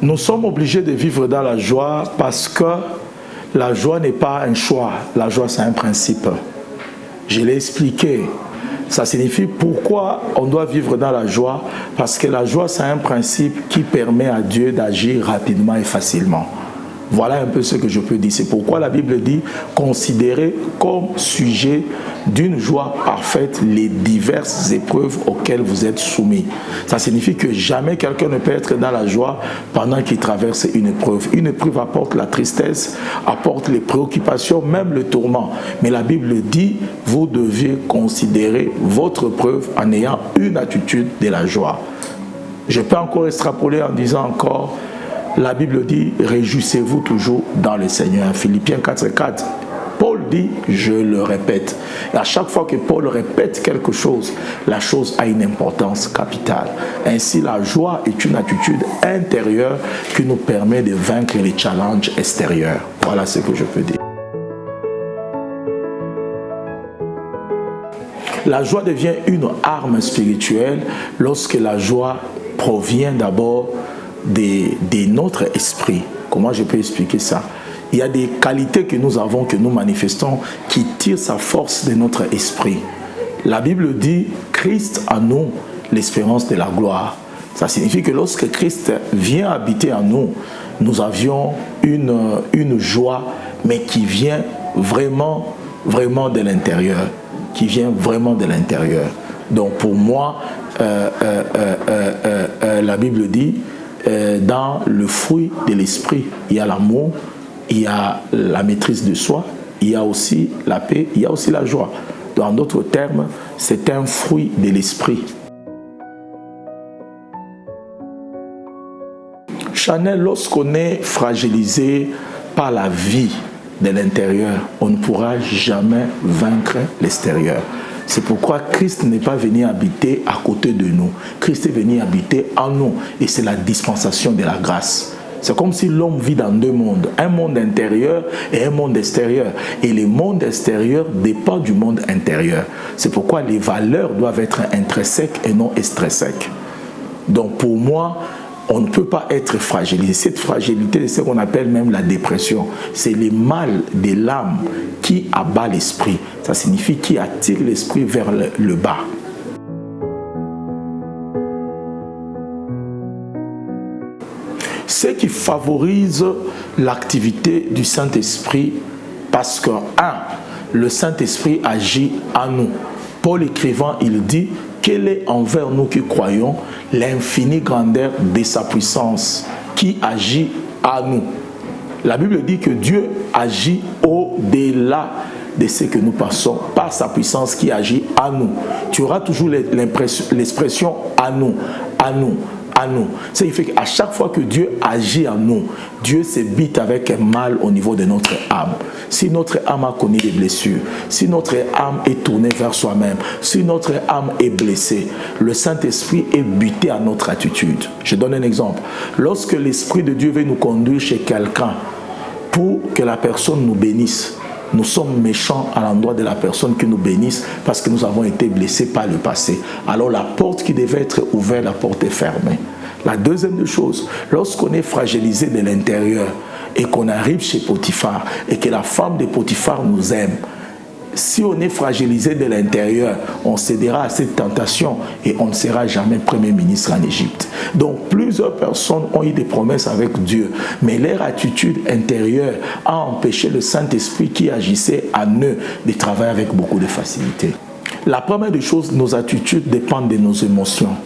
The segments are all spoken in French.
Nous sommes obligés de vivre dans la joie parce que la joie n'est pas un choix. La joie, c'est un principe. Je l'ai expliqué. Ça signifie pourquoi on doit vivre dans la joie. Parce que la joie, c'est un principe qui permet à Dieu d'agir rapidement et facilement. Voilà un peu ce que je peux dire. C'est pourquoi la Bible dit « Considérez comme sujet d'une joie parfaite les diverses épreuves auxquelles vous êtes soumis. » Ça signifie que jamais quelqu'un ne peut être dans la joie pendant qu'il traverse une épreuve. Une épreuve apporte la tristesse, apporte les préoccupations, même le tourment. Mais la Bible dit « Vous deviez considérer votre preuve en ayant une attitude de la joie. » Je peux encore extrapoler en disant encore la Bible dit « Réjouissez-vous toujours dans le Seigneur ». Philippiens 4,4. Paul dit « Je le répète ». Et à chaque fois que Paul répète quelque chose, la chose a une importance capitale. Ainsi, la joie est une attitude intérieure qui nous permet de vaincre les challenges extérieurs. Voilà ce que je peux dire. La joie devient une arme spirituelle lorsque la joie provient d'abord de notre esprit. Comment je peux expliquer ça? Il y a des qualités que nous avons, que nous manifestons, qui tirent sa force de notre esprit. La Bible dit « Christ en nous, l'espérance de la gloire ». Ça signifie que lorsque Christ vient habiter en nous, nous avions une joie, mais qui vient vraiment de l'intérieur. Qui vient vraiment de l'intérieur. Donc pour moi, la Bible dit dans le fruit de l'esprit, il y a l'amour, il y a la maîtrise de soi, il y a aussi la paix, il y a aussi la joie. En d'autres termes, c'est un fruit de l'esprit. Chanel, lorsqu'on est fragilisé par la vie de l'intérieur, on ne pourra jamais vaincre l'extérieur. C'est pourquoi Christ n'est pas venu habiter à côté de nous. Christ est venu habiter en nous. Et c'est la dispensation de la grâce. C'est comme si l'homme vit dans deux mondes. Un monde intérieur et un monde extérieur. Et le monde extérieur dépend du monde intérieur. C'est pourquoi les valeurs doivent être intrinsèques et non extrinsèques. Donc pour moi, on ne peut pas être fragilisé. Cette fragilité, c'est ce qu'on appelle même la dépression. C'est le mal de l'âme qui abat l'esprit. Ça signifie qui attire l'esprit vers le bas. Ce qui favorise l'activité du Saint-Esprit parce que, le Saint-Esprit agit en nous. Paul écrivant, il dit « Quelle est envers nous qui croyons l'infinie grandeur de sa puissance qui agit à nous ?» La Bible dit que Dieu agit au-delà de ce que nous passons par sa puissance qui agit à nous. Tu auras toujours l'expression « à nous », « à nous ». À nous. Ça fait qu'à chaque fois que Dieu agit en nous, Dieu s'ébite avec un mal au niveau de notre âme. Si notre âme a connu des blessures, si notre âme est tournée vers soi-même, si notre âme est blessée, le Saint-Esprit est buté à notre attitude. Je donne un exemple. Lorsque l'Esprit de Dieu veut nous conduire chez quelqu'un pour que la personne nous bénisse, nous sommes méchants à l'endroit de la personne qui nous bénisse parce que nous avons été blessés par le passé. Alors la porte qui devait être ouverte, la porte est fermée. La deuxième chose, lorsqu'on est fragilisé de l'intérieur et qu'on arrive chez Potiphar et que la femme de Potiphar nous aime, si on est fragilisé de l'intérieur, on cédera à cette tentation et on ne sera jamais Premier ministre en Égypte. Donc plusieurs personnes ont eu des promesses avec Dieu, mais leur attitude intérieure a empêché le Saint-Esprit qui agissait en eux de travailler avec beaucoup de facilité. La première des choses, nos attitudes dépendent de nos émotions.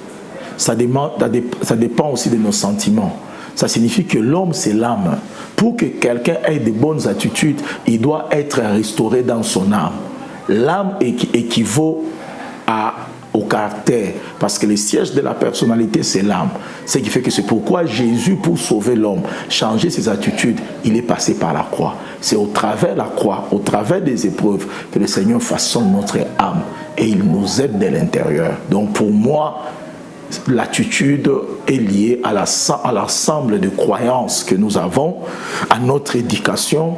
Ça dépend aussi de nos sentiments. Ça signifie que l'homme, c'est l'âme. Pour que quelqu'un ait de bonnes attitudes, il doit être restauré dans son âme. L'âme équivaut au caractère, parce que le siège de la personnalité, c'est l'âme. Ce qui fait que c'est pourquoi Jésus, pour sauver l'homme, changer ses attitudes, il est passé par la croix. C'est au travers de la croix, au travers des épreuves, que le Seigneur façonne notre âme et il nous aide de l'intérieur. Donc pour moi, l'attitude est liée à l'ensemble de croyances que nous avons, à notre éducation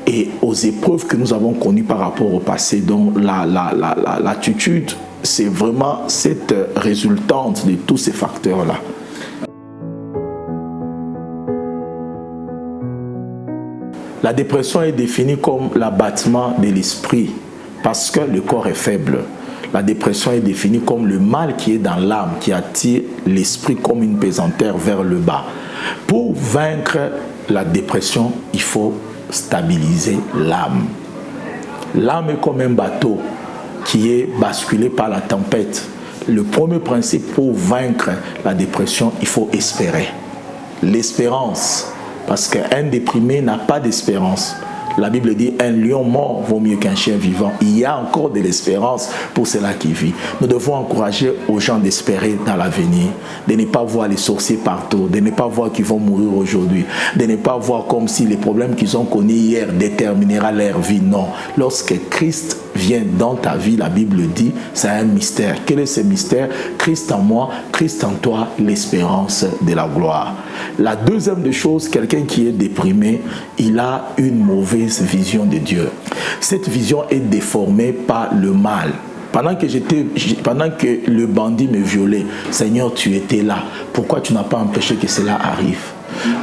et aux épreuves que nous avons connues par rapport au passé. Donc l'attitude, c'est vraiment cette résultante de tous ces facteurs-là. La dépression est définie comme l'abattement de l'esprit parce que le corps est faible. La dépression est définie comme le mal qui est dans l'âme, qui attire l'esprit comme une pesanteur vers le bas. Pour vaincre la dépression, il faut stabiliser l'âme. L'âme est comme un bateau qui est basculé par la tempête. Le premier principe pour vaincre la dépression, il faut espérer. L'espérance, parce qu'un déprimé n'a pas d'espérance. La Bible dit un lion mort vaut mieux qu'un chien vivant. Il y a encore de l'espérance pour ceux-là qui vivent. Nous devons encourager aux gens d'espérer dans l'avenir, de ne pas voir les sorciers partout, de ne pas voir qu'ils vont mourir aujourd'hui, de ne pas voir comme si les problèmes qu'ils ont connus hier déterminera leur vie. Non. Lorsque Christ vient dans ta vie, la Bible dit, c'est un mystère. Quel est ce mystère? Christ en moi, Christ en toi, l'espérance de la gloire. La deuxième des choses, quelqu'un qui est déprimé, il a une mauvaise vision de Dieu. Cette vision est déformée par le mal. Pendant que le bandit me violait, Seigneur, tu étais là. Pourquoi tu n'as pas empêché que cela arrive?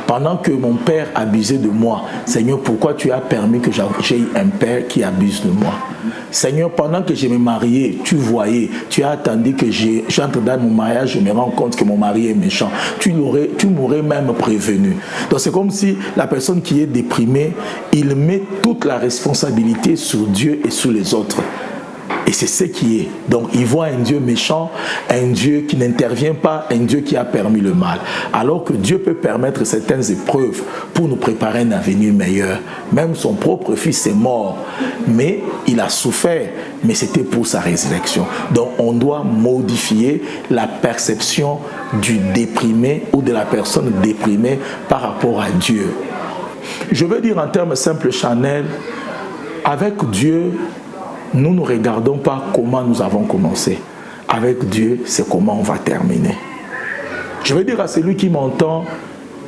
Pendant que mon père abusait de moi, Seigneur, pourquoi tu as permis que j'aie un père qui abuse de moi? Seigneur, pendant que je me mariais, tu voyais, tu as attendu que j'entre dans mon mariage, je me rends compte que mon mari est méchant. Tu m'aurais même prévenu. Donc c'est comme si la personne qui est déprimée, il met toute la responsabilité sur Dieu et sur les autres. Et c'est ce qui est. Donc, il voit un Dieu méchant, un Dieu qui n'intervient pas, un Dieu qui a permis le mal. Alors que Dieu peut permettre certaines épreuves pour nous préparer un avenir meilleur. Même son propre fils est mort, mais il a souffert, mais c'était pour sa résurrection. Donc, on doit modifier la perception du déprimé ou de la personne déprimée par rapport à Dieu. Je veux dire en termes simples, Chanel, avec Dieu, nous ne regardons pas comment nous avons commencé. Avec Dieu, c'est comment on va terminer. Je veux dire à celui qui m'entend,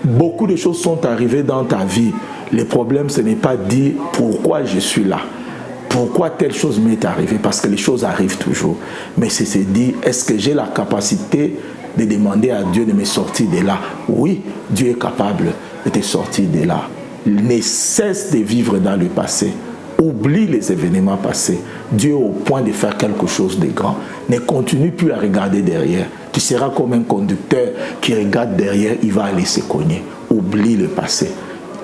beaucoup de choses sont arrivées dans ta vie. Le problème, ce n'est pas dire pourquoi je suis là. Pourquoi telle chose m'est arrivée? Parce que les choses arrivent toujours. Mais c'est se dire, est-ce que j'ai la capacité de demander à Dieu de me sortir de là? Oui, Dieu est capable de te sortir de là. Ne cesse de vivre dans le passé. Oublie les événements passés. Dieu est au point de faire quelque chose de grand. Ne continue plus à regarder derrière. Tu seras comme un conducteur qui regarde derrière, il va aller se cogner. Oublie le passé.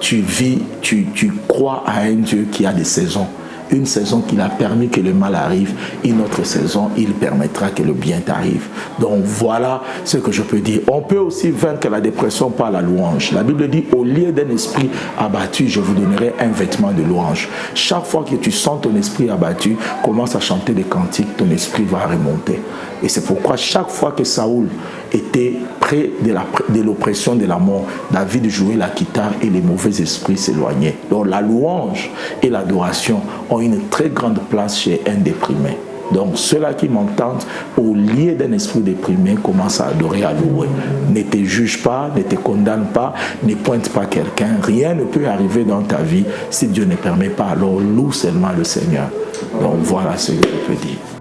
Tu vis, tu crois à un Dieu qui a des saisons. Une saison qu'il a permis que le mal arrive, une autre saison, il permettra que le bien t'arrive. Donc voilà ce que je peux dire. On peut aussi vaincre la dépression par la louange. La Bible dit, au lieu d'un esprit abattu, je vous donnerai un vêtement de louange. Chaque fois que tu sens ton esprit abattu, commence à chanter des cantiques, ton esprit va remonter. Et c'est pourquoi chaque fois que Saoul était près de l'oppression de la mort, David jouait la guitare et les mauvais esprits s'éloignaient. Donc la louange et l'adoration ont une très grande place chez un déprimé. Donc ceux-là qui m'entendent, au lieu d'un esprit déprimé, commencent à adorer, à louer. Ne te juge pas, ne te condamne pas, ne pointe pas quelqu'un. Rien ne peut arriver dans ta vie si Dieu ne permet pas. Alors loue seulement le Seigneur. Donc voilà ce que je peux dire.